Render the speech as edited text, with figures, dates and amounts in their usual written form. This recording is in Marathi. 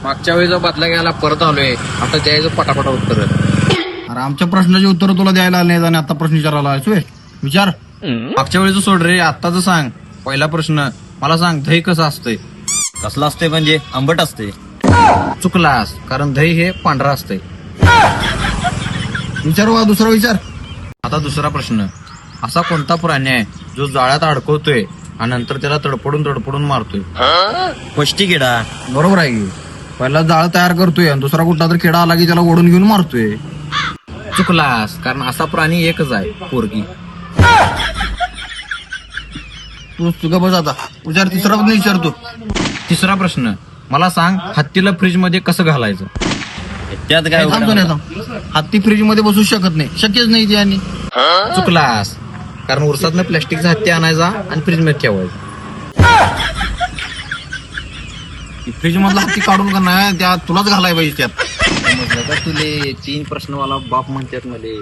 मागच्या वेळेचा बदला घ्यायला परत आलोय, आता द्यायचं पटापटा उत्तर. अरे आमच्या प्रश्नाची उत्तर तुला द्यायला आले नाही आणि आता प्रश्न विचारायला आलाय विचार. मागच्या वेळेचं सोड रे, आत्ताच सांग. पहिला प्रश्न, मला सांग दही कसं असतंय? कसलं असते म्हणजे आंबट असते. चुकलास, कारण दही हे पांढरा असतंय. विचारू का दुसरा विचार. आता दुसरा प्रश्न, असा कोणता प्राणी आहे जो जाळ्यात अडकवतोय आणि नंतर त्याला तडपडून मारतोय? पष्टी किडा. बरोबर आहे की. पहिला जाळ तयार करतोय आणि दुसरा कुठला तर किडा आला की त्याला ओढून घेऊन मारतोय. चुकलास, कारण असा प्राणी एकच आहे, पोरगी. तुझा बस आता विचार. तिसरा पण विचारतो. तिसरा प्रश्न, मला सांग हत्तीला फ्रीज मध्ये कसं घालायचं? त्यात काय सांगतो नाही आता. हत्ती फ्रीज मध्ये बसू शकत नाही, शक्यच नाही ते. आणि चुकलास, कारण उरसातनं प्लॅस्टिकचा हत्ती आणायचा आणि फ्रीज मध्ये ठेवायचा. फ्रीज मधला हत्ती काढून का नाही, त्या तुलाच घालाय पाहिजे त्यात. समजलं का तुले? 3 प्रश्नवाला बाप म्हणतात मले.